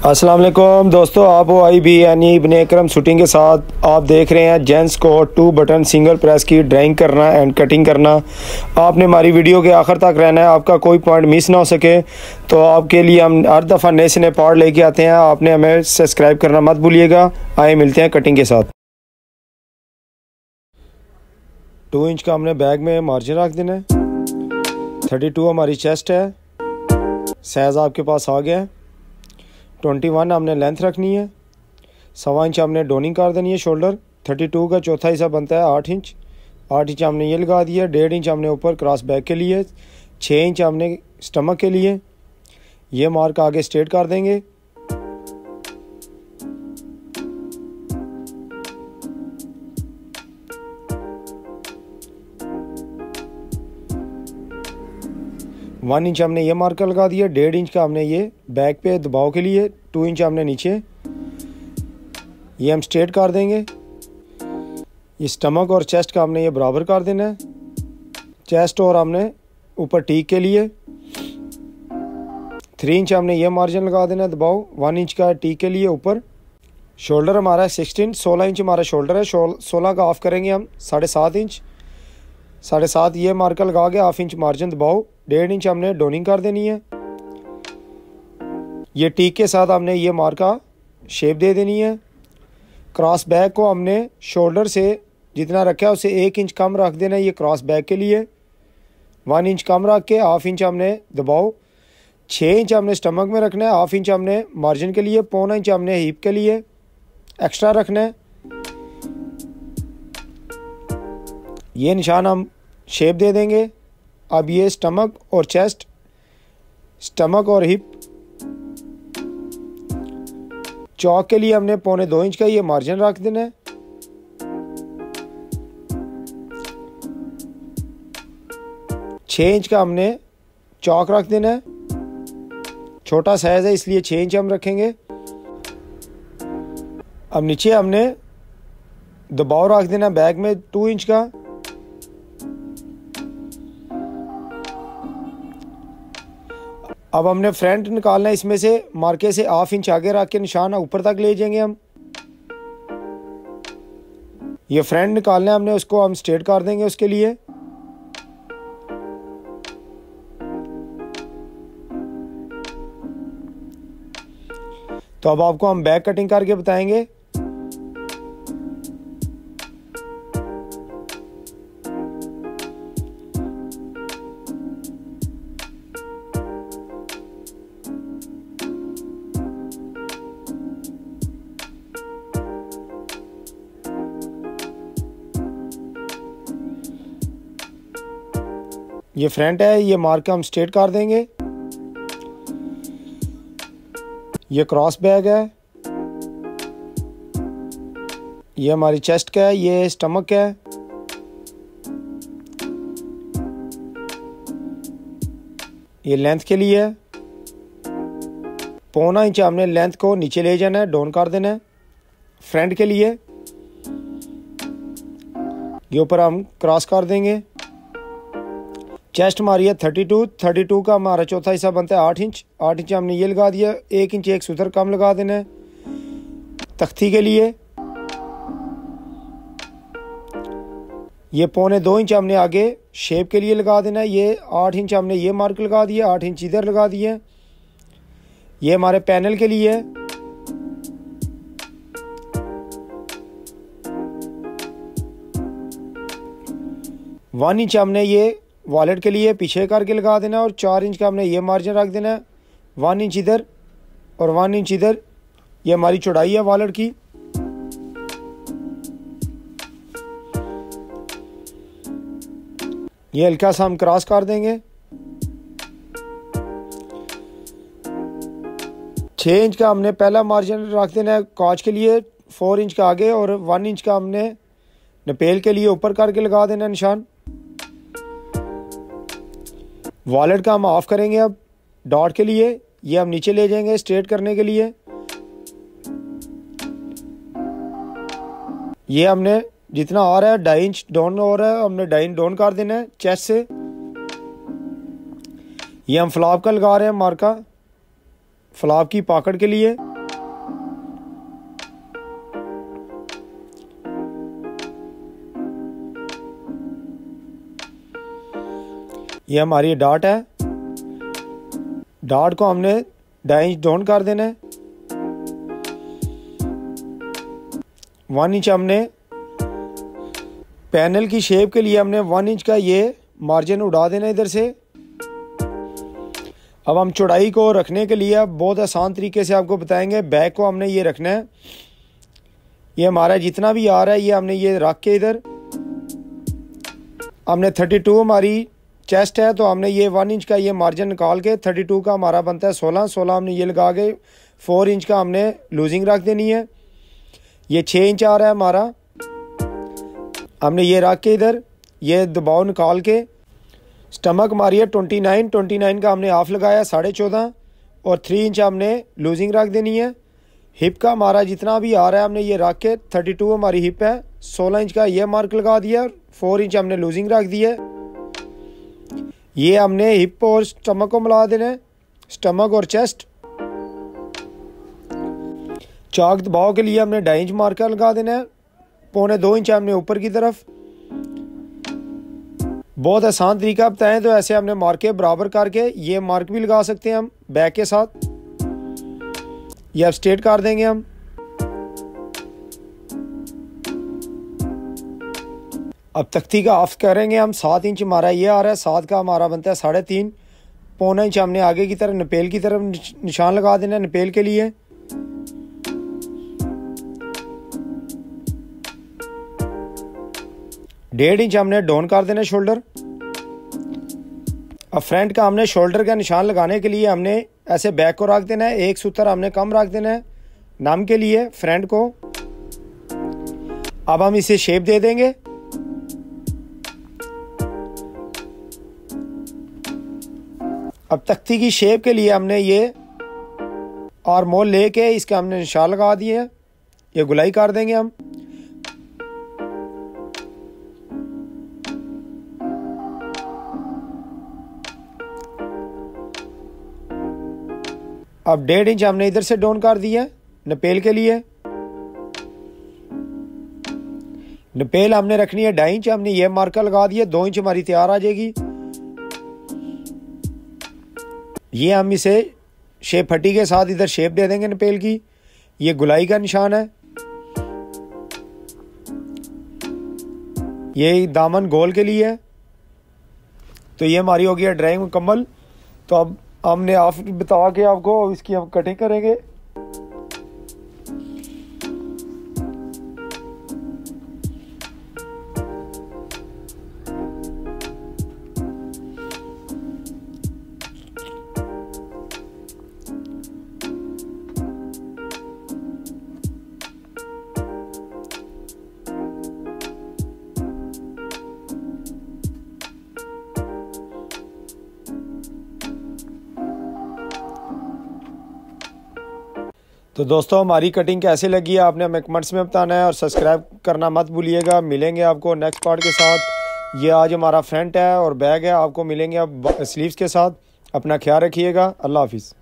अस्सलाम वालेकुम दोस्तों, आप आई बी यानी इब्ने अकरम शूटिंग के साथ आप देख रहे हैं जेंट्स को 2 बटन सिंगल प्रेस की ड्राइंग करना एंड कटिंग करना। आपने हमारी वीडियो के आखिर तक रहना है, आपका कोई पॉइंट मिस ना हो सके। तो आपके लिए हम हर दफ़ा नए से नए पार्ट लेके आते हैं, आपने हमें सब्सक्राइब करना मत भूलिएगा। आए मिलते हैं कटिंग के साथ। 2 इंच का हमने बैग में मार्जिन रख देना है। 32 हमारी चेस्ट है, साइज़ आपके पास आ गया है। 21 हमने लेंथ रखनी है। 1.25 इंच हमने डोनिंग कर देनी है शोल्डर। 32 का चौथा हिस्सा बनता है 8 इंच। 8 इंच हमने ये लगा दिया। 1.5 इंच हमने ऊपर क्रॉस बैक के लिए, 6 इंच हमने स्टमक के लिए। ये मार्क आगे स्ट्रेट कर देंगे। वन इंच हमने ये मार्कर लगा दिया। 1.5 इंच का हमने ये बैक पे दबाव के लिए, 2 इंच हमने नीचे, ये हम स्ट्रेट कर देंगे। ये स्टमक और चेस्ट का हमने ये बराबर कर देना है। चेस्ट और हमने ऊपर टीक के लिए 3 इंच हमने ये मार्जिन लगा देना है दबाव। 1 इंच का टीक के लिए ऊपर। शोल्डर हमारा 16 इंच हमारा शोल्डर है। 16 का ऑफ करेंगे हम 7.5 इंच। 7.5 ये मार्कर लगा के 1/2 इंच मार्जिन दबाओ। 1.5 इंच हमने डोनिंग कर देनी है। ये टीक के साथ हमने ये मार्का शेप दे देनी है। क्रॉस बैक को हमने शोल्डर से जितना रखा है उसे 1 इंच कम रख देना है ये क्रॉस बैक के लिए। 1 इंच कम रख के 1/2 इंच हमने दबाओ। 6 इंच हमने स्टमक में रखना है। 1/2 इंच हमने मार्जिन के लिए। 1.25 इंच हमने हिप के लिए एक्स्ट्रा रखना है। ये निशान हम शेप दे देंगे। अब ये स्टमक और चेस्ट, स्टमक और हिप, चौक के लिए हमने 1.25 इंच का ये मार्जिन रख देना है। छः इंच का हमने चौक रख देना है। छोटा साइज है इसलिए 6 इंच हम रखेंगे। अब नीचे हमने दबाव रख देना बैग में 2 इंच का। अब हमने फ्रंट निकालना है। इसमें से मार्के से 1/2 इंच आगे रख के निशान ऊपर तक ले जाएंगे हम। ये फ्रंट निकालना है हमने, उसको हम स्ट्रेट कर देंगे उसके लिए। तो अब आपको हम बैक कटिंग करके बताएंगे। ये फ्रंट है, ये मार्क हम स्ट्रेट कर देंगे। ये क्रॉस बैग है। ये हमारी चेस्ट का है। ये स्टमक है। ये लेंथ के लिए है। 1.25 इंच हमने लेंथ को नीचे ले जाना है, डाउन कर देना है। फ्रंट के लिए ये ऊपर हम क्रॉस कर देंगे। चेस्ट हमारी है 32 का हमारा चौथा हिस्सा बनता है 8 इंच। 8 इंच हमने ये लगा दिया। 1 इंच एक सूत्र कम लगा देना है तख्ती के लिए। ये 1.25 इंच हमने आगे शेप के लिए लगा देना है। ये 8 इंच हमने ये मार्क लगा दिया। 8 इंच इधर लगा दिए। ये हमारे पैनल के लिए है। वन इंच हमने ये वॉलेट के लिए पीछे करके लगा देना। और 4 इंच का हमने ये मार्जिन रख देना है। 1 इंच इधर और 1 इंच इधर। ये हमारी चौड़ाई है वॉलेट की। ये हल्का सा हम क्रॉस कर देंगे। 6 इंच का हमने पहला मार्जिन रख देना है कॉच के लिए। 4 इंच का आगे और 1 इंच का हमने नपेल के लिए ऊपर करके लगा देना निशान। वॉलेट का हम ऑफ करेंगे अब डॉट के लिए। ये हम नीचे ले जाएंगे स्ट्रेट करने के लिए। ये हमने जितना आ रहा है 2.5 इंच डाउन हो रहा है, हमने 2.5 इंच डाउन कर देना है चेस्ट से। ये हम फ्लॉप का लगा रहे हैं मार्का, फ्लॉप की पॉकेट के लिए। ये हमारी डाट है, डाट को हमने 2.5 इंच डाउन कर देना है। 1 इंच हमने पैनल की शेप के लिए हमने 1 इंच का ये मार्जिन उड़ा देना इधर से। अब हम चौड़ाई को रखने के लिए अब बहुत आसान तरीके से आपको बताएंगे। बैक को हमने ये रखना है, ये हमारा जितना भी आ रहा है ये हमने ये रख के इधर हमने 32 हमारी चेस्ट है, तो हमने ये 1 इंच का ये मार्जिन निकाल के 32 का हमारा बनता है 16 हमने ये लगा के 4 इंच का हमने लूजिंग रख देनी है। ये 6 इंच आ रहा है हमारा, हमने ये रख के इधर ये दबाव निकाल के स्टमक हमारी है 29 का हमने हाफ लगाया 14.5 और 3 इंच हमने लूजिंग रख देनी है। हिप का हमारा जितना भी आ रहा है हमने ये रख के 32 हमारी हिप है, 16 इंच का ये मार्क लगा दिया, 4 इंच हमने लूजिंग रख दी है। ये हमने हिप और स्टमक को मिला देना है, स्टमक और चेस्ट। चाक दबाव के लिए हमने 2.5 इंच मार्कर लगा देना है, 1.25 इंच हमने ऊपर की तरफ। बहुत आसान तरीका बताएं तो ऐसे हमने मार्के बराबर करके ये मार्क भी लगा सकते हैं हम बैक के साथ। ये अब स्ट्रेट कर देंगे हम। अब तख्ती का ऑफ करेंगे हम। 7 इंच हमारा ये आ रहा है, 7 का हमारा बनता है 3.5। 1.25 इंच हमने आगे की तरफ नपेल की तरफ निशान लगा देना है नपेल के लिए। डेढ़ इंच हमने डाउन कर देना शोल्डर। अब फ्रंट का हमने शोल्डर का निशान लगाने के लिए हमने ऐसे बैक को रख देना है, एक सूत्र हमने कम रख देना है नाम के लिए फ्रंट को। अब हम इसे शेप दे देंगे। अब तख्ती की शेप के लिए हमने ये और मोल लेके इसका हमने निशान लगा दिए हैं, ये गुलाई कर देंगे हम। अब 1.5 इंच हमने इधर से डाउन कर दिया नपेल के लिए। नपेल हमने रखनी है 2.5 इंच, हमने ये मार्कर लगा दिया, 2 इंच हमारी तैयार आ जाएगी। ये हम इसे शेप फटी के साथ इधर शेप दे देंगे नपेल की। ये गुलाई का निशान है। ये दामन गोल के लिए है। तो ये हमारी हो गई ड्राइंग मुकम्मल। तो अब हमने आप बता के आपको इसकी हम कटिंग करेंगे। तो दोस्तों हमारी कटिंग कैसे लगी है आपने हमें कमेंट्स में बताना है और सब्सक्राइब करना मत भूलिएगा। मिलेंगे आपको नेक्स्ट पार्ट के साथ। ये आज हमारा फ्रंट है और बैग है, आपको मिलेंगे अब स्लीव्स के साथ। अपना ख्याल रखिएगा। अल्लाह हाफिज़।